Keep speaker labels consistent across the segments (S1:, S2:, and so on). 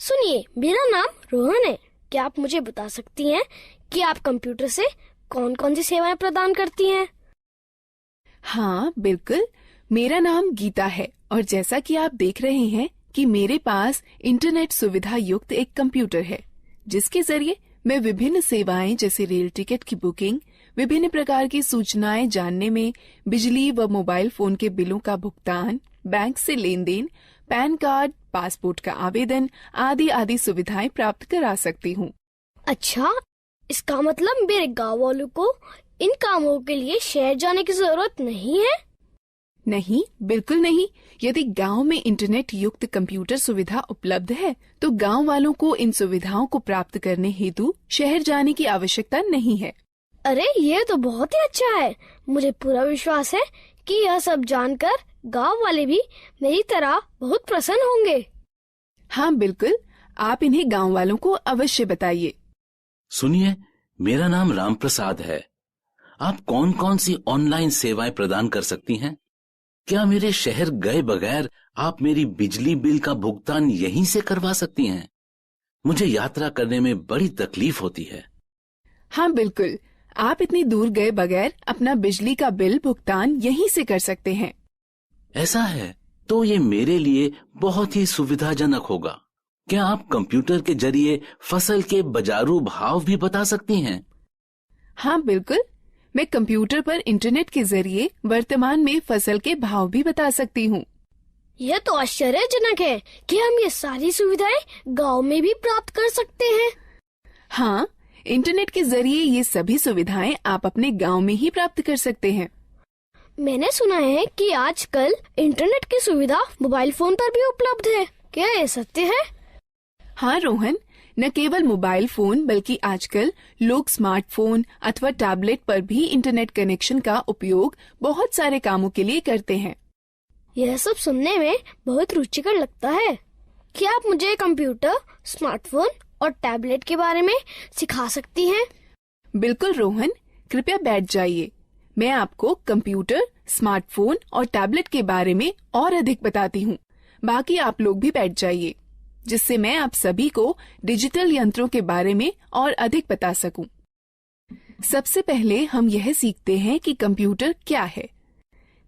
S1: सुनिए, मेरा नाम रोहन है। क्या आप मुझे बता सकती हैं कि आप कंप्यूटर से कौन कौन सी सेवाएं प्रदान करती हैं?
S2: हाँ बिल्कुल, मेरा नाम गीता है और जैसा कि आप देख रहे हैं कि मेरे पास इंटरनेट सुविधा युक्त एक कंप्यूटर है, जिसके जरिए मैं विभिन्न सेवाएं जैसे रेल टिकट की बुकिंग, विभिन्न प्रकार की सूचनाएं जानने में, बिजली व मोबाइल फोन के बिलों का भुगतान, बैंक से लेन देन, पैन कार्ड, पासपोर्ट का आवेदन आदि आदि सुविधाएं प्राप्त करा सकती हूँ।
S1: अच्छा, इसका मतलब मेरे गाँव वालों को इन कामों के लिए शहर जाने की जरूरत नहीं है?
S2: नहीं, बिल्कुल नहीं। यदि गांव में इंटरनेट युक्त कंप्यूटर सुविधा उपलब्ध है, तो गांव वालों को इन सुविधाओं को प्राप्त करने हेतु शहर जाने की आवश्यकता नहीं है।
S1: अरे, ये तो बहुत ही अच्छा है। मुझे पूरा विश्वास है कि यह सब जानकर गांव वाले भी मेरी तरह बहुत प्रसन्न होंगे।
S2: हाँ बिल्कुल, आप इन्हें गांव वालों को अवश्य बताइए।
S3: सुनिए, मेरा नाम राम प्रसाद है। आप कौन कौन सी ऑनलाइन सेवाएं प्रदान कर सकती हैं? क्या मेरे शहर गए बगैर आप मेरी बिजली बिल का भुगतान यहीं से करवा सकती हैं? मुझे यात्रा करने में बड़ी तकलीफ होती है।
S2: हाँ बिल्कुल, आप इतनी दूर गए बगैर अपना बिजली का बिल भुगतान यहीं से कर सकते हैं।
S3: ऐसा है तो ये मेरे लिए बहुत ही सुविधाजनक होगा। क्या आप कंप्यूटर के जरिए फसल के बाजारू भाव भी बता सकती हैं?
S2: हाँ बिल्कुल, मैं कंप्यूटर पर इंटरनेट के जरिए वर्तमान में फसल के भाव भी बता सकती हूँ।
S1: यह तो आश्चर्यजनक है कि हम ये सारी सुविधाएं गांव में भी प्राप्त कर सकते हैं।
S2: हाँ, इंटरनेट के जरिए ये सभी सुविधाएं आप अपने गांव में ही प्राप्त कर सकते हैं।
S1: मैंने सुना है कि आजकल इंटरनेट की सुविधा मोबाइल फोन पर भी उपलब्ध है। क्या ये सत्य है?
S2: हाँ रोहन, न केवल मोबाइल फोन बल्कि आजकल लोग स्मार्टफोन अथवा टैबलेट पर भी इंटरनेट कनेक्शन का उपयोग बहुत सारे कामों के लिए करते हैं।
S1: यह सब सुनने में बहुत रुचिकर लगता है। क्या आप मुझे कंप्यूटर, स्मार्टफोन और टैबलेट के बारे में सिखा सकती हैं?
S2: बिल्कुल रोहन, कृपया बैठ जाइए। मैं आपको कंप्यूटर, स्मार्टफोन और टैबलेट के बारे में और अधिक बताती हूँ। बाकी आप लोग भी बैठ जाइए, जिससे मैं आप सभी को डिजिटल यंत्रों के बारे में और अधिक बता सकूं। सबसे पहले हम यह सीखते हैं कि कंप्यूटर क्या है।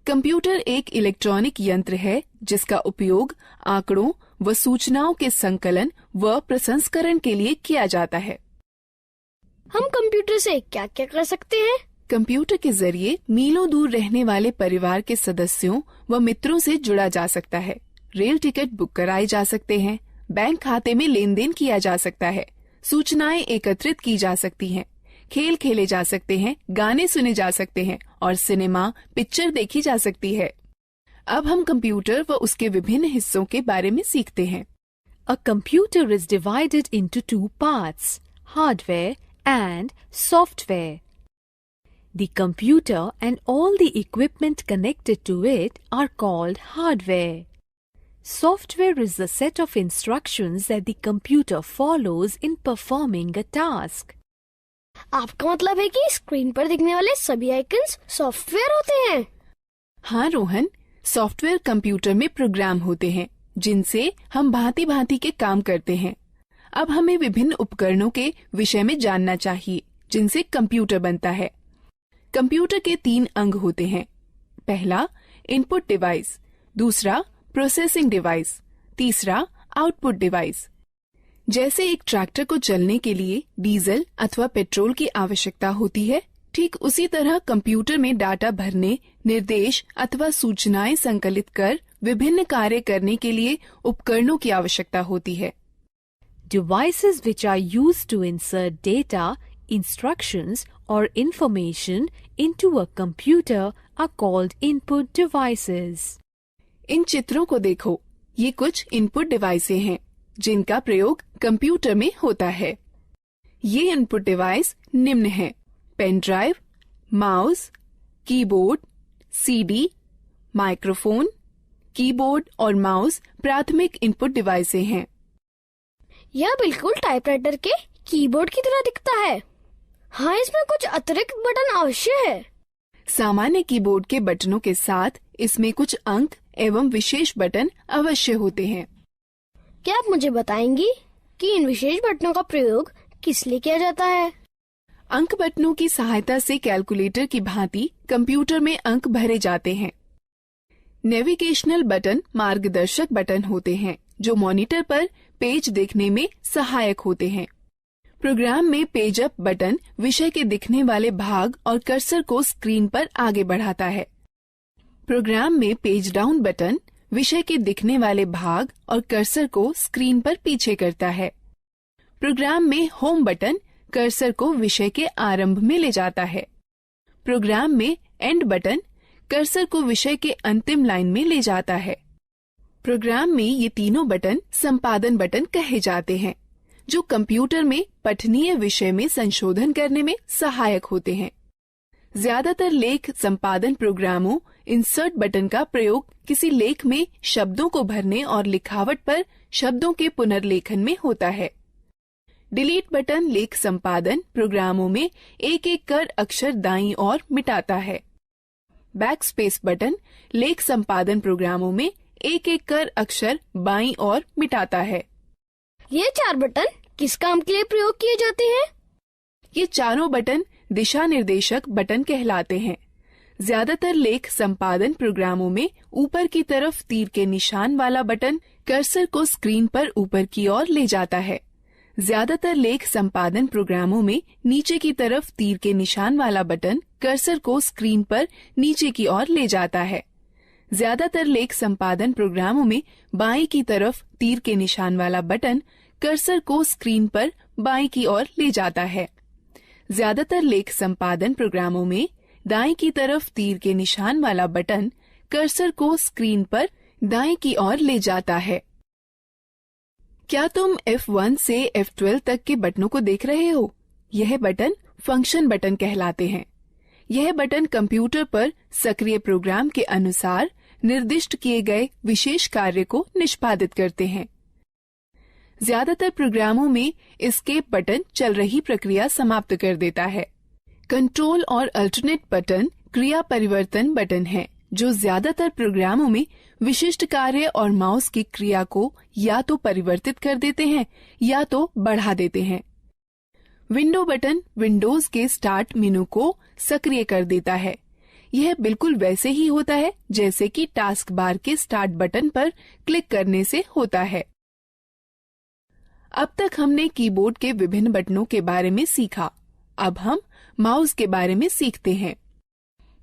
S2: कंप्यूटर एक इलेक्ट्रॉनिक यंत्र है जिसका उपयोग आंकड़ों व सूचनाओं के संकलन व प्रसंस्करण के लिए किया जाता है।
S1: हम कंप्यूटर से क्या क्या कर सकते हैं?
S2: कंप्यूटर के जरिए मीलों दूर रहने वाले परिवार के सदस्यों व मित्रों से जुड़ा जा सकता है। रेल टिकट बुक कराए जा सकते हैं, बैंक खाते में लेन देन किया जा सकता है, सूचनाएं एकत्रित की जा सकती हैं, खेल खेले जा सकते हैं, गाने सुने जा सकते हैं और सिनेमा पिक्चर देखी जा सकती है। अब हम कंप्यूटर व उसके विभिन्न हिस्सों के बारे में सीखते हैं।
S4: A computer is divided into two parts, hardware and software. The computer and all the equipment connected to it are called hardware. Software is the set of instructions that the computer follows in performing a task.
S1: आपका मतलब है कि screen पर दिखने वाले सभी icons software होते हैं?
S2: हाँ रोहन, सॉफ्टवेयर कंप्यूटर में प्रोग्राम होते हैं जिनसे हम भांति भांति के काम करते हैं। अब हमें विभिन्न उपकरणों के विषय में जानना चाहिए जिनसे कंप्यूटर बनता है। कंप्यूटर के 3 अंग होते हैं। पहला इनपुट डिवाइस, दूसरा प्रोसेसिंग डिवाइस, तीसरा आउटपुट डिवाइस। जैसे एक ट्रैक्टर को चलने के लिए डीजल अथवा पेट्रोल की आवश्यकता होती है, ठीक उसी तरह कंप्यूटर में डाटा भरने, निर्देश अथवा सूचनाएं संकलित कर विभिन्न कार्य करने के लिए उपकरणों की आवश्यकता होती है।
S4: Devices which are used to insert data, instructions or information into a computer are called input devices.
S2: इन चित्रों को देखो, ये कुछ इनपुट डिवाइसें हैं जिनका प्रयोग कंप्यूटर में होता है। ये इनपुट डिवाइस निम्न हैं: pen drive, mouse, keyboard, CD, microphone. Keyboard और माउस प्राथमिक इनपुट डिवाइसें हैं।
S1: यह बिल्कुल टाइपराइटर के कीबोर्ड की तरह दिखता है। हाँ, इसमें कुछ अतिरिक्त बटन अवश्य है।
S2: सामान्य कीबोर्ड के बटनों के साथ इसमें कुछ अंक एवं विशेष बटन अवश्य होते हैं।
S1: क्या आप मुझे बताएंगी कि इन विशेष बटनों का प्रयोग किस लिए किया जाता है?
S2: अंक बटनों की सहायता से कैलकुलेटर की भांति कंप्यूटर में अंक भरे जाते हैं। नेविगेशनल बटन मार्गदर्शक बटन होते हैं जो मॉनिटर पर पेज देखने में सहायक होते हैं। प्रोग्राम में पेज अप बटन विषय के दिखने वाले भाग और कर्सर को स्क्रीन पर आगे बढ़ाता है। प्रोग्राम में पेज डाउन बटन विषय के दिखने वाले भाग और कर्सर को स्क्रीन पर पीछे करता है। प्रोग्राम में होम बटन कर्सर को विषय के आरंभ में ले जाता है। प्रोग्राम में एंड बटन कर्सर को विषय के अंतिम लाइन में ले जाता है। प्रोग्राम में ये तीनों बटन संपादन बटन कहे जाते हैं जो कंप्यूटर में पठनीय विषय में संशोधन करने में सहायक होते हैं। ज्यादातर लेख संपादन प्रोग्रामों इंसर्ट बटन का प्रयोग किसी लेख में शब्दों को भरने और लिखावट पर शब्दों के पुनर्लेखन में होता है। डिलीट बटन लेख संपादन प्रोग्रामों में एक एक कर अक्षर दाईं ओर मिटाता है। बैकस्पेस बटन लेख संपादन प्रोग्रामों में एक एक कर अक्षर बाईं ओर मिटाता है।
S1: ये 4 बटन किस काम के लिए प्रयोग किए जाते हैं?
S2: ये चारों बटन दिशा निर्देशक बटन कहलाते हैं। ज्यादातर लेख संपादन प्रोग्रामों में ऊपर की तरफ तीर के निशान वाला बटन कर्सर को स्क्रीन पर ऊपर की ओर ले जाता है। ज्यादातर लेख संपादन प्रोग्रामों में नीचे की तरफ तीर के निशान वाला बटन कर्सर को स्क्रीन पर नीचे की ओर ले जाता है। ज्यादातर लेख संपादन प्रोग्रामों में बाईं की तरफ तीर के निशान वाला बटन कर्सर को स्क्रीन पर बाईं की ओर ले जाता है। ज्यादातर लेख संपादन प्रोग्रामों में दाईं की तरफ तीर के निशान वाला बटन कर्सर को स्क्रीन पर दाईं की ओर ले जाता है। क्या तुम F1 से F12 तक के बटनों को देख रहे हो? यह बटन फंक्शन बटन कहलाते हैं। यह बटन कंप्यूटर पर सक्रिय प्रोग्राम के अनुसार निर्दिष्ट किए गए विशेष कार्य को निष्पादित करते हैं। ज्यादातर प्रोग्रामों में एस्केप बटन चल रही प्रक्रिया समाप्त कर देता है। कंट्रोल और अल्टरनेट बटन क्रिया परिवर्तन बटन है जो ज्यादातर प्रोग्रामों में विशिष्ट कार्य और माउस की क्रिया को या तो परिवर्तित कर देते हैं या तो बढ़ा देते हैं। विंडो बटन विंडोज के स्टार्ट मेनू को सक्रिय कर देता है। यह बिल्कुल वैसे ही होता है जैसे कि टास्क बार के स्टार्ट बटन पर क्लिक करने से होता है। अब तक हमने कीबोर्ड के विभिन्न बटनों के बारे में सीखा। अब हम माउस के बारे में सीखते हैं।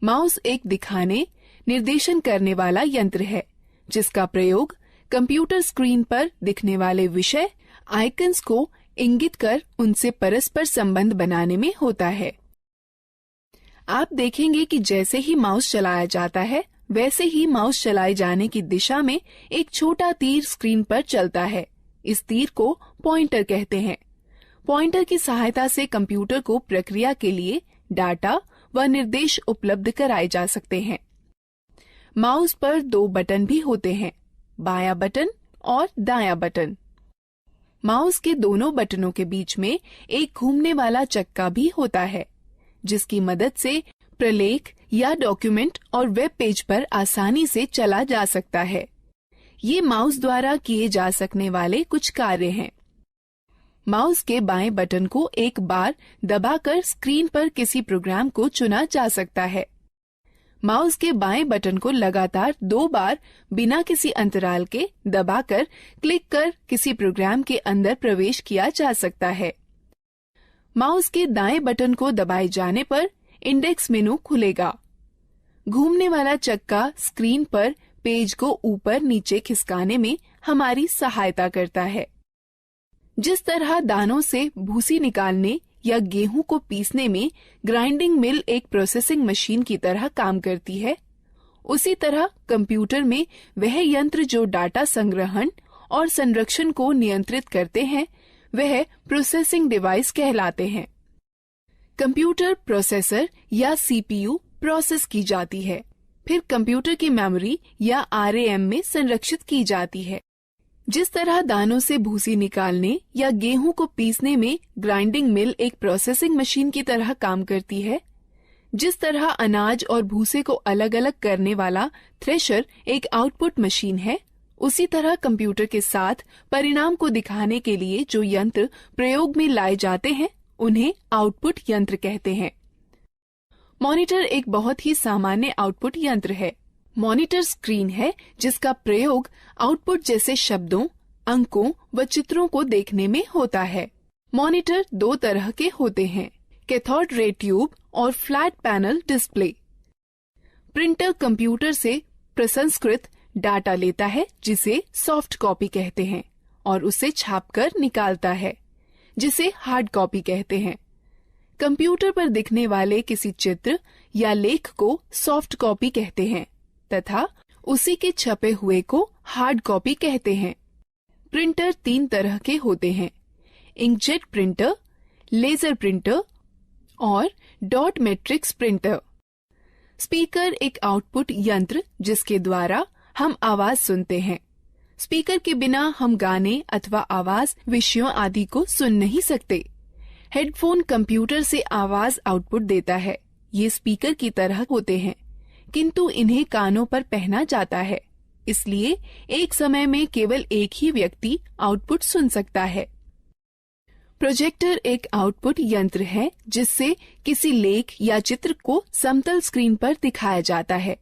S2: माउस एक दिखाने, निर्देशन करने वाला यंत्र है जिसका प्रयोग कंप्यूटर स्क्रीन पर दिखने वाले विषय आइकन्स को इंगित कर उनसे परस्पर संबंध बनाने में होता है। आप देखेंगे कि जैसे ही माउस चलाया जाता है वैसे ही माउस चलाए जाने की दिशा में एक छोटा तीर स्क्रीन पर चलता है। इस तीर को पॉइंटर कहते हैं। पॉइंटर की सहायता से कंप्यूटर को प्रक्रिया के लिए डाटा व निर्देश उपलब्ध कराए जा सकते हैं। माउस पर 2 बटन भी होते हैं, बायां बटन और दायां बटन। माउस के दोनों बटनों के बीच में एक घूमने वाला चक्का भी होता है जिसकी मदद से प्रलेख या डॉक्यूमेंट और वेब पेज पर आसानी से चला जा सकता है। ये माउस द्वारा किए जा सकने वाले कुछ कार्य हैं। माउस के बाएं बटन को एक बार दबाकर स्क्रीन पर किसी प्रोग्राम को चुना जा सकता है। माउस के बाएं बटन को लगातार 2 बार बिना किसी अंतराल के दबाकर क्लिक कर किसी प्रोग्राम के अंदर प्रवेश किया जा सकता है। माउस के दाएं बटन को दबाए जाने पर इंडेक्स मेनू खुलेगा। घूमने वाला चक्का स्क्रीन पर पेज को ऊपर नीचे खिसकाने में हमारी सहायता करता है। जिस तरह दानों से भूसी निकालने या गेहूं को पीसने में ग्राइंडिंग मिल एक प्रोसेसिंग मशीन की तरह काम करती है, उसी तरह कंप्यूटर में वह यंत्र जो डाटा संग्रहण और संरक्षण को नियंत्रित करते हैं वह प्रोसेसिंग डिवाइस कहलाते हैं। कंप्यूटर प्रोसेसर या सीपीयू प्रोसेस की जाती है, फिर कंप्यूटर की मेमोरी या आरएएम में संरक्षित की जाती है। जिस तरह दानों से भूसी निकालने या गेहूं को पीसने में ग्राइंडिंग मिल एक प्रोसेसिंग मशीन की तरह काम करती है, जिस तरह अनाज और भूसे को अलग अलग करने वाला थ्रेशर एक आउटपुट मशीन है, उसी तरह कंप्यूटर के साथ परिणाम को दिखाने के लिए जो यंत्र प्रयोग में लाए जाते हैं उन्हें आउटपुट यंत्र कहते हैं। मॉनिटर एक बहुत ही सामान्य आउटपुट यंत्र है। मॉनिटर स्क्रीन है जिसका प्रयोग आउटपुट जैसे शब्दों, अंकों व चित्रों को देखने में होता है। मॉनिटर दो तरह के होते हैं, कैथोड रे ट्यूब और flat panel display. Printer computer से प्रसंस्कृत डाटा लेता है जिसे सॉफ्ट कॉपी कहते हैं और उसे छापकर निकालता है जिसे हार्ड कॉपी कहते हैं। कंप्यूटर पर दिखने वाले किसी चित्र या लेख को सॉफ्ट कॉपी कहते हैं तथा उसी के छपे हुए को हार्ड कॉपी कहते हैं। प्रिंटर तीन तरह के होते हैं, इंकजेट प्रिंटर, लेजर प्रिंटर और डॉट मैट्रिक्स प्रिंटर। स्पीकर एक आउटपुट यंत्र जिसके द्वारा हम आवाज सुनते हैं। स्पीकर के बिना हम गाने अथवा आवाज विषयों आदि को सुन नहीं सकते। हेडफोन कंप्यूटर से आवाज आउटपुट देता है। ये स्पीकर की तरह होते हैं किंतु इन्हें कानों पर पहना जाता है, इसलिए एक समय में केवल एक ही व्यक्ति आउटपुट सुन सकता है। प्रोजेक्टर एक आउटपुट यंत्र है जिससे किसी लेख या चित्र को समतल स्क्रीन पर दिखाया जाता है।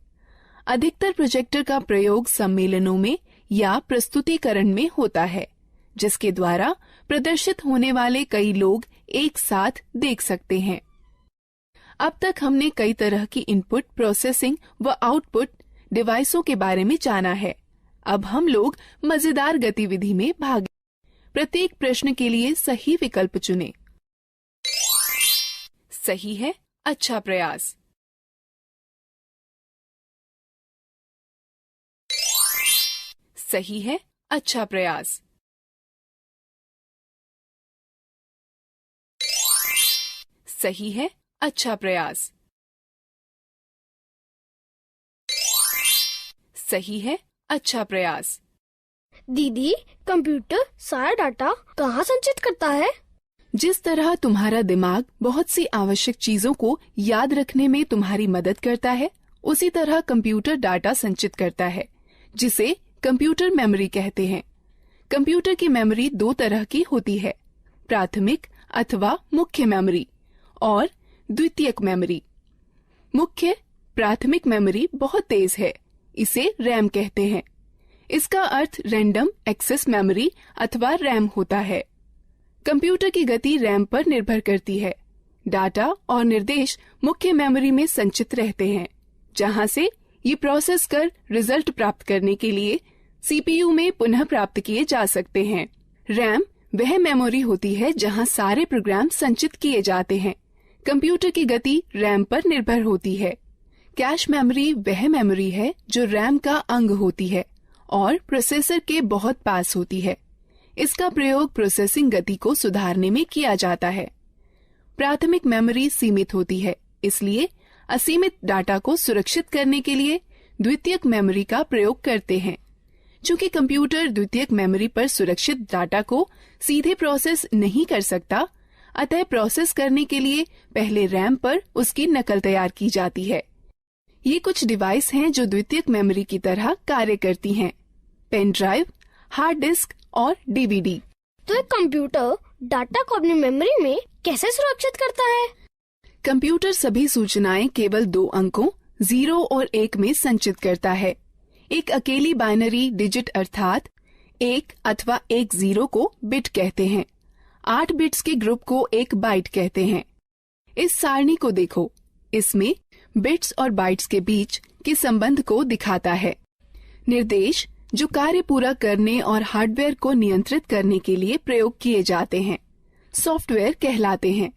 S2: अधिकतर प्रोजेक्टर का प्रयोग सम्मेलनों में या प्रस्तुतिकरण में होता है जिसके द्वारा प्रदर्शित होने वाले कई लोग एक साथ देख सकते हैं। अब तक हमने कई तरह की इनपुट प्रोसेसिंग व आउटपुट डिवाइसों के बारे में जाना है। अब हम लोग मजेदार गतिविधि में भाग। प्रत्येक प्रश्न के लिए सही विकल्प चुनें। सही है, अच्छा प्रयास। सही है, अच्छा प्रयास। सही है, अच्छा प्रयास। सही है, अच्छा प्रयास।
S1: दीदी, कंप्यूटर सारा डाटा कहाँ संचित करता है?
S2: जिस तरह तुम्हारा दिमाग बहुत सी आवश्यक चीजों को याद रखने में तुम्हारी मदद करता है, उसी तरह कंप्यूटर डाटा संचित करता है जिसे कंप्यूटर मेमोरी कहते हैं। कंप्यूटर की मेमोरी दो तरह की होती है, प्राथमिक अथवा मुख्य मेमोरी और द्वितीयक मेमोरी। मुख्य प्राथमिक मेमोरी बहुत तेज है, इसे रैम कहते हैं। इसका अर्थ रैंडम एक्सेस मेमोरी अथवा रैम होता है। कंप्यूटर की गति रैम पर निर्भर करती है। डाटा और निर्देश मुख्य मेमोरी में संचित रहते हैं, जहां से ये प्रोसेस कर रिजल्ट प्राप्त करने के लिए सीपीयू में पुनः प्राप्त किए जा सकते हैं। रैम वह मेमोरी होती है जहां सारे प्रोग्राम संचित किए जाते हैं। कंप्यूटर की गति रैम पर निर्भर होती है। कैश मेमोरी वह मेमोरी है जो रैम का अंग होती है और प्रोसेसर के बहुत पास होती है। इसका प्रयोग प्रोसेसिंग गति को सुधारने में किया जाता है। प्राथमिक मेमोरी सीमित होती है, इसलिए असीमित डाटा को सुरक्षित करने के लिए द्वितीयक मेमोरी का प्रयोग करते हैं। चूंकि कंप्यूटर द्वितीयक मेमोरी पर सुरक्षित डाटा को सीधे प्रोसेस नहीं कर सकता, अतः प्रोसेस करने के लिए पहले रैम पर उसकी नकल तैयार की जाती है। ये कुछ डिवाइस हैं जो द्वितीयक मेमोरी की तरह कार्य करती हैं: पेन ड्राइव, हार्ड डिस्क और डीवीडी।
S1: तो एक कंप्यूटर डाटा को अपनी मेमोरी में कैसे सुरक्षित करता है?
S2: कंप्यूटर सभी सूचनाएं केवल दो अंकों 0 और 1 में संचित करता है। एक अकेली बाइनरी डिजिट अर्थात 1 अथवा 1 0 को बिट कहते हैं। 8 बिट्स के ग्रुप को एक बाइट कहते हैं। इस सारणी को देखो, इसमें बिट्स और बाइट्स के बीच के संबंध को दिखाता है। निर्देश जो कार्य पूरा करने और हार्डवेयर को नियंत्रित करने के लिए प्रयोग किए जाते हैं, सॉफ्टवेयर कहलाते हैं।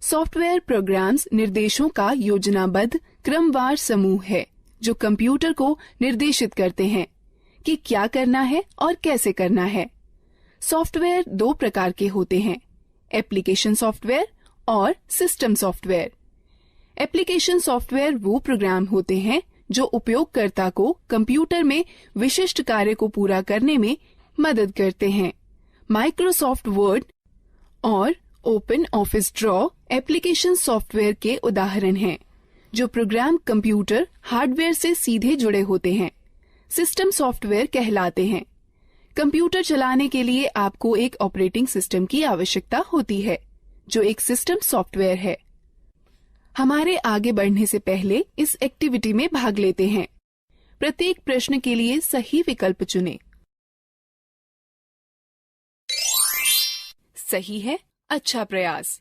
S2: सॉफ्टवेयर प्रोग्राम्स निर्देशों का योजनाबद्ध क्रमवार समूह है जो कंप्यूटर को निर्देशित करते हैं कि क्या करना है और कैसे करना है। सॉफ्टवेयर दो प्रकार के होते हैं, एप्लीकेशन सॉफ्टवेयर और सिस्टम सॉफ्टवेयर। एप्लीकेशन सॉफ्टवेयर वो प्रोग्राम होते हैं जो उपयोगकर्ता को कंप्यूटर में विशिष्ट कार्य को पूरा करने में मदद करते हैं। माइक्रोसॉफ्ट वर्ड और open office draw application software के उदाहरण हैं, जो प्रोग्राम कंप्यूटर हार्डवेयर से सीधे जुड़े होते हैं। सिस्टम सॉफ्टवेयर कहलाते हैं। कंप्यूटर चलाने के लिए आपको एक ऑपरेटिंग सिस्टम की आवश्यकता होती है, जो एक सिस्टम सॉफ्टवेयर है। हमारे आगे बढ़ने से पहले इस एक्टिविटी में भाग लेते हैं। प्रत्येक प्रश्न के लिए सही विकल्प चुनें। सही है, अच्छा प्रयास।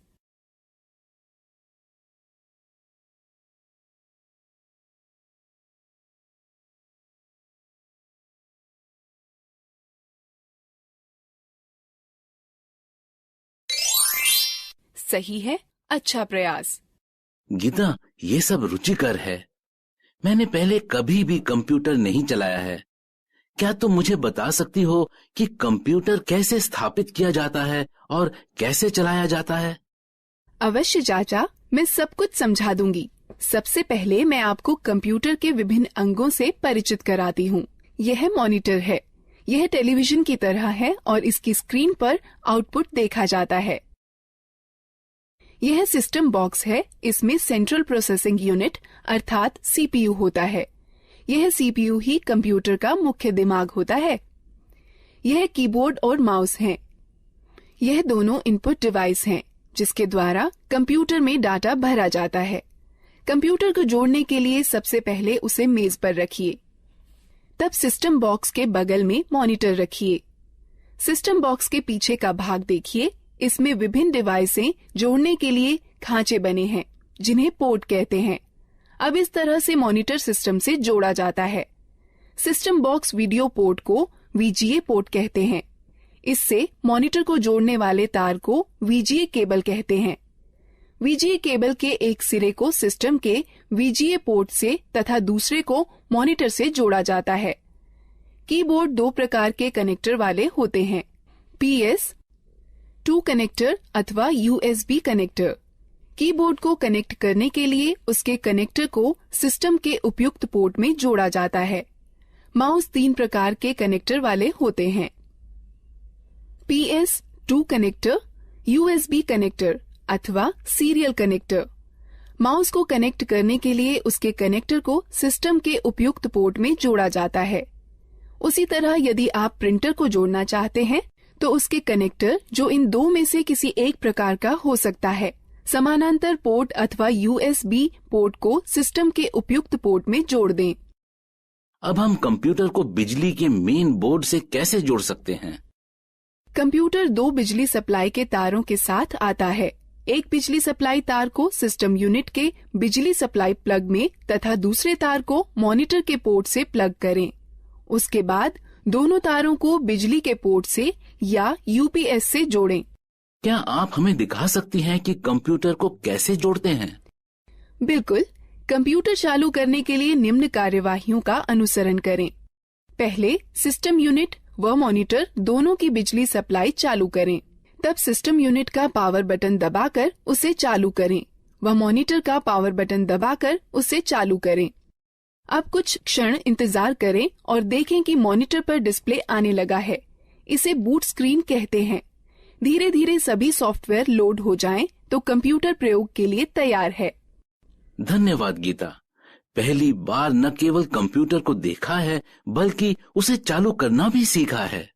S2: सही है, अच्छा प्रयास।
S3: गीता, ये सब रुचिकर है। मैंने पहले कभी भी कंप्यूटर नहीं चलाया है। क्या तुम मुझे बता सकती हो कि कंप्यूटर कैसे स्थापित किया जाता है और कैसे चलाया जाता है?
S2: अवश्य चाचा, मैं सब कुछ समझा दूंगी। सबसे पहले मैं आपको कंप्यूटर के विभिन्न अंगों से परिचित कराती हूँ। यह मॉनिटर है। यह टेलीविजन की तरह है और इसकी स्क्रीन पर आउटपुट देखा जाता है। यह सिस्टम बॉक्स है। इसमें सेंट्रल प्रोसेसिंग यूनिट अर्थात सीपीयू होता है। यह सीपीयू ही कंप्यूटर का मुख्य दिमाग होता है। यह कीबोर्ड और माउस हैं। यह दोनों इनपुट डिवाइस हैं, जिसके द्वारा कंप्यूटर में डाटा भरा जाता है। कंप्यूटर को जोड़ने के लिए सबसे पहले उसे मेज पर रखिए। तब सिस्टम बॉक्स के बगल में मॉनिटर रखिए। सिस्टम बॉक्स के पीछे का भाग देखिए। इसमें विभिन्न डिवाइसें जोड़ने के लिए खांचे बने हैं, जिन्हें पोर्ट कहते हैं। अब इस तरह से मॉनिटर सिस्टम से जोड़ा जाता है। सिस्टम बॉक्स वीडियो पोर्ट को वीजीए पोर्ट कहते हैं। इससे मॉनिटर को जोड़ने वाले तार को वीजीए केबल कहते हैं। वीजीए केबल के एक सिरे को सिस्टम के वीजीए पोर्ट से तथा दूसरे को मॉनिटर से जोड़ा जाता है। कीबोर्ड दो प्रकार के कनेक्टर वाले होते हैं, PS2 कनेक्टर अथवा USB कनेक्टर। कीबोर्ड को कनेक्ट करने के लिए उसके कनेक्टर को सिस्टम के उपयुक्त पोर्ट में जोड़ा जाता है। माउस 3 प्रकार के कनेक्टर वाले होते हैं, PS2 कनेक्टर, USB कनेक्टर अथवा सीरियल कनेक्टर। माउस को कनेक्ट करने के लिए उसके कनेक्टर को सिस्टम के उपयुक्त पोर्ट में जोड़ा जाता है। उसी तरह यदि आप प्रिंटर को जोड़ना चाहते हैं तो उसके कनेक्टर, जो इन दो में से किसी एक प्रकार का हो सकता है, समानांतर पोर्ट अथवा USB पोर्ट को सिस्टम के उपयुक्त पोर्ट में जोड़ दें।
S3: अब हम कंप्यूटर को बिजली के मेन बोर्ड से कैसे जोड़ सकते हैं?
S2: कंप्यूटर 2 बिजली सप्लाई के तारों के साथ आता है। एक बिजली सप्लाई तार को सिस्टम यूनिट के बिजली सप्लाई प्लग में तथा दूसरे तार को मॉनिटर के पोर्ट से प्लग करें। उसके बाद दोनों तारों को बिजली के पोर्ट से या UPS से जोड़ें।
S3: क्या आप हमें दिखा सकती हैं कि कंप्यूटर को कैसे जोड़ते हैं?
S2: बिल्कुल। कंप्यूटर चालू करने के लिए निम्न कार्यवाहियों का अनुसरण करें। पहले सिस्टम यूनिट व मॉनिटर दोनों की बिजली सप्लाई चालू करें। तब सिस्टम यूनिट का पावर बटन दबाकर उसे चालू करें व मॉनिटर का पावर बटन दबाकर उसे चालू करें। अब कुछ क्षण इंतजार करें और देखें कि मॉनिटर पर डिस्प्ले आने लगा है। इसे बूट स्क्रीन कहते हैं। धीरे धीरे सभी सॉफ्टवेयर लोड हो जाएं तो कंप्यूटर प्रयोग के लिए तैयार है।
S3: धन्यवाद गीता। पहली बार न केवल कंप्यूटर को देखा है बल्कि उसे चालू करना भी सीखा है।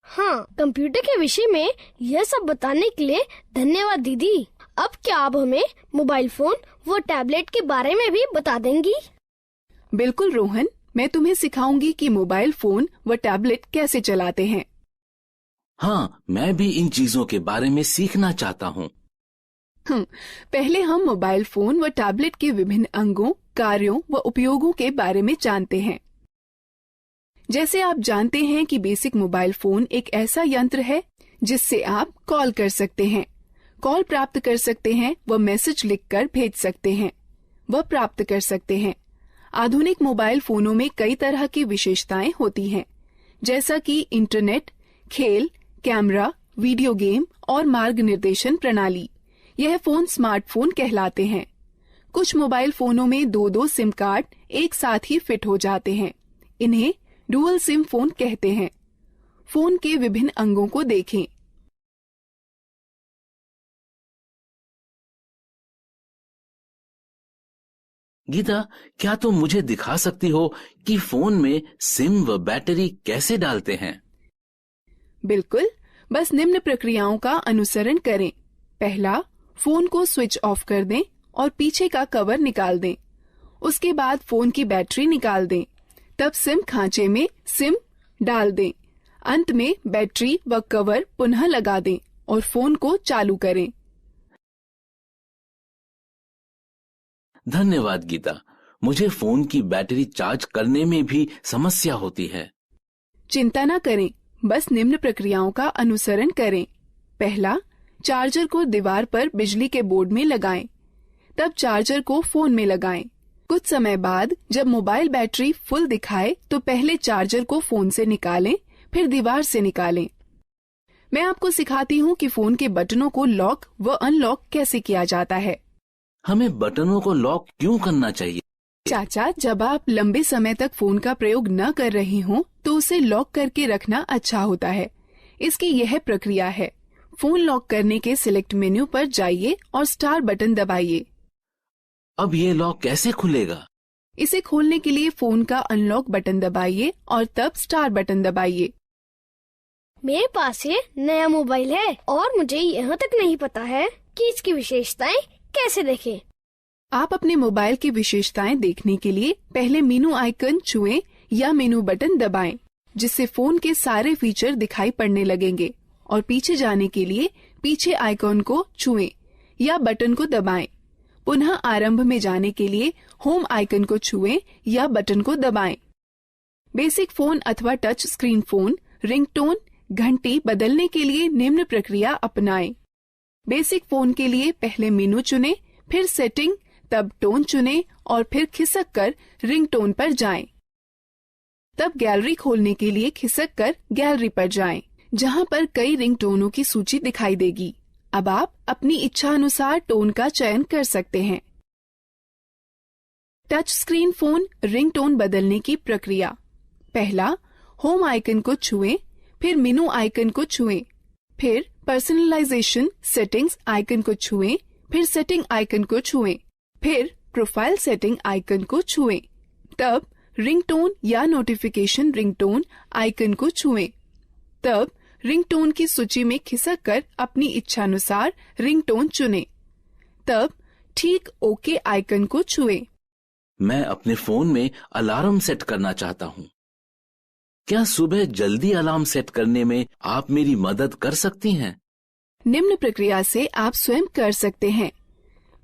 S1: हाँ, कंप्यूटर के विषय में यह सब बताने के लिए धन्यवाद दीदी। अब क्या आप हमें मोबाइल फोन व टैबलेट के बारे में भी बता देंगी?
S2: बिल्कुल रोहन, मैं तुम्हें सिखाऊंगी कि मोबाइल फोन व टैबलेट कैसे चलाते हैं।
S3: हाँ, मैं भी इन चीजों के बारे में सीखना चाहता हूँ।
S2: पहले हम मोबाइल फोन व टैबलेट के विभिन्न अंगों, कार्यों व उपयोगों के बारे में जानते हैं। जैसे आप जानते हैं कि बेसिक मोबाइल फोन एक ऐसा यंत्र है जिससे आप कॉल कर सकते हैं, कॉल प्राप्त कर सकते हैं व मैसेज लिखकर भेज सकते हैं व प्राप्त कर सकते हैं। आधुनिक मोबाइल फोनों में कई तरह की विशेषताएं होती हैं, जैसा कि इंटरनेट, खेल, कैमरा, वीडियो गेम और मार्ग निर्देशन प्रणाली। यह फोन स्मार्टफोन कहलाते हैं। कुछ मोबाइल फोनों में 2-2 सिम कार्ड एक साथ ही फिट हो जाते हैं। इन्हें डुअल सिम फोन कहते हैं। फोन के विभिन्न अंगों को देखें।
S3: गीता, क्या तुम मुझे दिखा सकती हो कि फोन में सिम व बैटरी कैसे डालते हैं?
S2: बिल्कुल, बस निम्न प्रक्रियाओं का अनुसरण करें। पहला, फोन को स्विच ऑफ कर दें और पीछे का कवर निकाल दें। उसके बाद फोन की बैटरी निकाल दें। तब सिम खांचे में सिम डाल दें। अंत में बैटरी व कवर पुनः लगा दें और फोन को चालू करें।
S3: धन्यवाद गीता, मुझे फोन की बैटरी चार्ज करने में भी समस्या होती है।
S2: चिंता न करें, बस निम्न प्रक्रियाओं का अनुसरण करें। पहला, चार्जर को दीवार पर बिजली के बोर्ड में लगाएं। तब चार्जर को फोन में लगाएं। कुछ समय बाद जब मोबाइल बैटरी फुल दिखाए तो पहले चार्जर को फोन से निकालें, फिर दीवार से निकालें। मैं आपको सिखाती हूँ कि फोन के बटनों को लॉक व अनलॉक कैसे किया जाता है।
S3: हमें बटनों को लॉक क्यों करना चाहिए?
S2: चाचा, जब आप लंबे समय तक फोन का प्रयोग न कर रही हो तो उसे लॉक करके रखना अच्छा होता है। इसकी यह प्रक्रिया है। फोन लॉक करने के सिलेक्ट मेन्यू पर जाइए और स्टार बटन दबाइए।
S3: अब ये लॉक कैसे खुलेगा?
S2: इसे खोलने के लिए फोन का अनलॉक बटन दबाइए और तब स्टार बटन दबाइए।
S1: मेरे पास ये नया मोबाइल है और मुझे यहाँ तक नहीं पता है कि इसकी विशेषताएं कैसे देखें।
S2: आप अपने मोबाइल की विशेषताएं देखने के लिए पहले मेनू आइकन छुएं या मेनू बटन दबाएं, जिससे फोन के सारे फीचर दिखाई पड़ने लगेंगे। और पीछे जाने के लिए पीछे आइकॉन को छुएं या बटन को दबाएं। पुनः आरंभ में जाने के लिए होम आइकन को छुएं या बटन को दबाएं। बेसिक फोन अथवा टच स्क्रीन फोन रिंगटोन घंटी बदलने के लिए निम्न प्रक्रिया अपनाएं। बेसिक फोन के लिए पहले मेनू चुनें, फिर सेटिंग, तब टोन चुनें और फिर खिसक कर रिंगटोन पर जाएं। तब गैलरी खोलने के लिए खिसक कर गैलरी पर जाएं, जहां पर कई रिंगटोनों की सूची दिखाई देगी। अब आप अपनी इच्छा अनुसार टोन का चयन कर सकते हैं। टच स्क्रीन फोन रिंगटोन बदलने की प्रक्रिया। पहला, होम आइकन को छुएं, फिर मेनू आइकन को छुएं, फिर पर्सनलाइजेशन सेटिंग्स आइकन को छुएं, फिर सेटिंग आइकन को छुएं, फिर प्रोफाइल सेटिंग आइकन को छुएं। तब रिंगटोन या नोटिफिकेशन रिंगटोन आइकन को छुएं। तब रिंगटोन की सूची में खिसक कर अपनी इच्छानुसार रिंगटोन चुनें। तब ठीक ओके आइकन को छुएं।
S3: मैं अपने फोन में अलार्म सेट करना चाहता हूँ। क्या सुबह जल्दी अलार्म सेट करने में आप मेरी मदद कर सकती हैं?
S2: निम्न प्रक्रिया से आप स्वयं कर सकते हैं।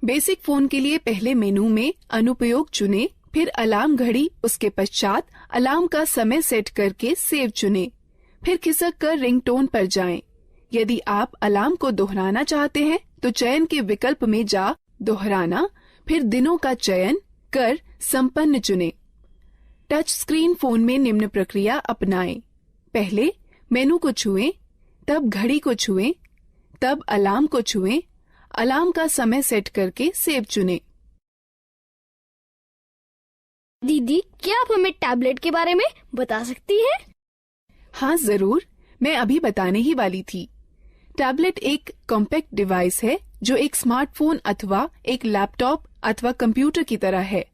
S2: बेसिक फोन के लिए पहले मेनू में अनुपयोग चुनें, फिर अलार्म घड़ी, उसके पश्चात अलार्म का समय सेट करके सेव चुनें, फिर खिसक कर रिंगटोन पर जाएं। यदि आप अलार्म को दोहराना चाहते हैं तो चयन के विकल्प में जा दोहराना, फिर दिनों का चयन कर संपन्न चुनें। टच स्क्रीन फोन में निम्न प्रक्रिया अपनाएं। पहले मेनू को छुएं, तब घड़ी को छुएं, तब अलार्म को छुएं, अलार्म का समय सेट करके सेव चुनें।
S1: दीदी, क्या आप हमें टैबलेट के बारे में बता सकती हैं?
S2: हाँ जरूर, मैं अभी बताने ही वाली थी। टैबलेट एक कॉम्पैक्ट डिवाइस है जो एक स्मार्टफोन अथवा एक लैपटॉप अथवा कंप्यूटर की तरह है।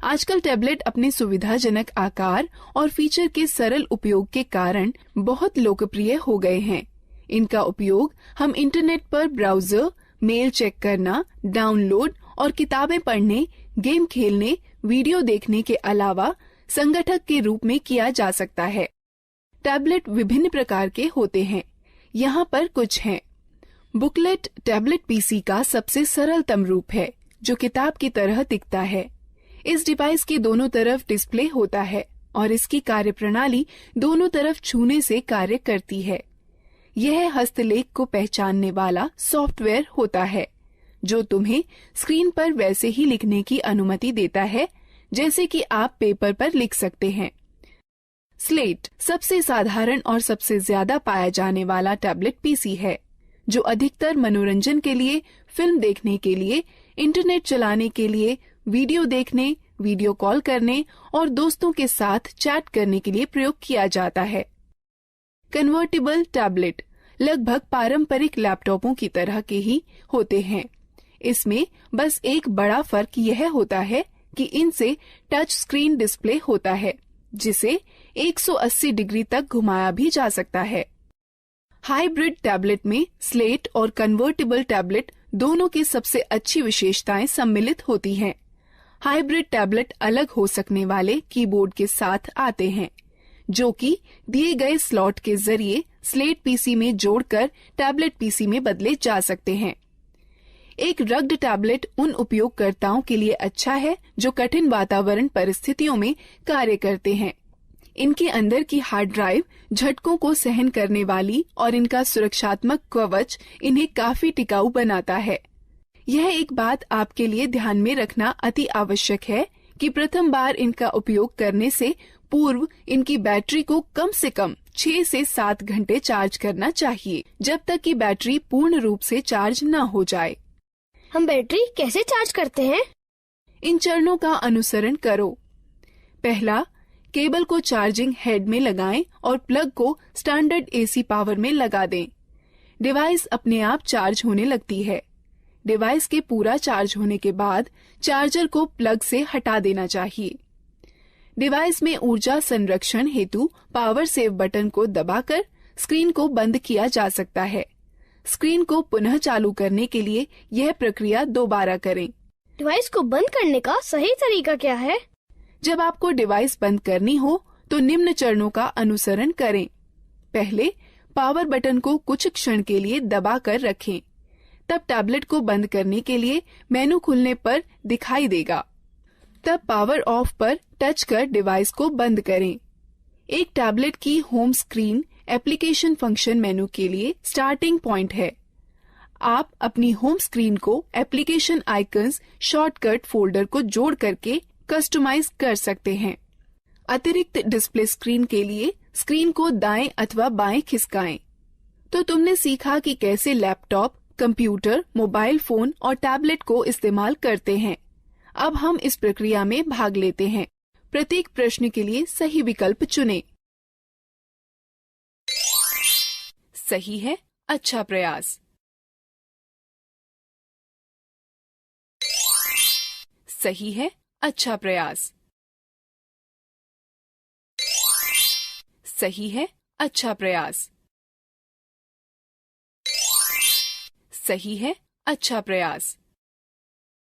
S2: आजकल टैबलेट अपने सुविधाजनक आकार और फीचर के सरल उपयोग के कारण बहुत लोकप्रिय हो गए हैं। इनका उपयोग हम इंटरनेट पर ब्राउजर, मेल चेक करना, डाउनलोड और किताबें पढ़ने, गेम खेलने, वीडियो देखने के अलावा संगठक के रूप में किया जा सकता है। टैबलेट विभिन्न प्रकार के होते हैं। यहाँ पर कुछ हैं। बुकलेट टैबलेट पीसी का सबसे सरलतम रूप है, जो किताब की तरह दिखता है। इस डिवाइस के दोनों तरफ डिस्प्ले होता है और इसकी कार्यप्रणाली दोनों तरफ छूने से कार्य करती है। यह हस्तलेख को पहचानने वाला सॉफ्टवेयर होता है, जो तुम्हें स्क्रीन पर वैसे ही लिखने की अनुमति देता है जैसे कि आप पेपर पर लिख सकते हैं। स्लेट सबसे साधारण और सबसे ज्यादा पाया जाने वाला टैबलेट पीसी है, जो अधिकतर मनोरंजन के लिए, फिल्म देखने के लिए, इंटरनेट चलाने के लिए, वीडियो देखने, वीडियो कॉल करने और दोस्तों के साथ चैट करने के लिए प्रयोग किया जाता है। कन्वर्टेबल टैबलेट लगभग पारंपरिक लैपटॉपों की तरह के ही होते हैं। इसमें बस एक बड़ा फर्क यह होता है कि इनसे टच स्क्रीन डिस्प्ले होता है, जिसे 180 डिग्री तक घुमाया भी जा सकता है। हाइब्रिड टैबलेट में स्लेट और कन्वर्टेबल टैबलेट दोनों की सबसे अच्छी विशेषताएं सम्मिलित होती हैं। हाइब्रिड टैबलेट अलग हो सकने वाले कीबोर्ड के साथ आते हैं, जो कि दिए गए स्लॉट के जरिए स्लेट पीसी में जोड़कर टैबलेट पीसी में बदले जा सकते हैं। एक रग्ड टैबलेट उन उपयोगकर्ताओं के लिए अच्छा है जो कठिन वातावरण परिस्थितियों में कार्य करते हैं। इनके अंदर की हार्ड ड्राइव झटकों को सहन करने वाली और इनका सुरक्षात्मक कवच इन्हें काफी टिकाऊ बनाता है। यह एक बात आपके लिए ध्यान में रखना अति आवश्यक है कि प्रथम बार इनका उपयोग करने से पूर्व इनकी बैटरी को कम से कम 6 से 7 घंटे चार्ज करना चाहिए, जब तक कि बैटरी पूर्ण रूप से चार्ज न हो जाए।
S1: हम बैटरी कैसे चार्ज करते हैं?
S2: इन चरणों का अनुसरण करो। पहला, केबल को चार्जिंग हेड में लगाएं और प्लग को स्टैंडर्ड एसी पावर में लगा दें। डिवाइस अपने आप चार्ज होने लगती है। डिवाइस के पूरा चार्ज होने के बाद चार्जर को प्लग से हटा देना चाहिए। डिवाइस में ऊर्जा संरक्षण हेतु पावर सेव बटन को दबाकर स्क्रीन को बंद किया जा सकता है। स्क्रीन को पुनः चालू करने के लिए यह प्रक्रिया दोबारा करें।
S1: डिवाइस को बंद करने का सही तरीका क्या है?
S2: जब आपको डिवाइस बंद करनी हो तो निम्न चरणों का अनुसरण करें। पहले, पावर बटन को कुछ क्षण के लिए दबा कर रखें। तब टैबलेट को बंद करने के लिए मेनू खुलने पर दिखाई देगा। तब पावर ऑफ पर टच कर डिवाइस को बंद करें। एक टैबलेट की होम स्क्रीन एप्लीकेशन फंक्शन मेनू के लिए स्टार्टिंग पॉइंट है। आप अपनी होम स्क्रीन को एप्लीकेशन आइकन्स शॉर्टकट फोल्डर को जोड़ करके कस्टमाइज कर सकते हैं। अतिरिक्त डिस्प्ले स्क्रीन के लिए स्क्रीन को दाएं अथवा बाएं खिसकाएं। तो तुमने सीखा कि कैसे लैपटॉप, कंप्यूटर, मोबाइल फोन और टैबलेट को इस्तेमाल करते हैं। अब हम इस प्रक्रिया में भाग लेते हैं। प्रत्येक प्रश्न के लिए सही विकल्प चुनें। सही है, अच्छा प्रयास। सही है, अच्छा प्रयास। सही है, अच्छा प्रयास। सही है, अच्छा प्रयास।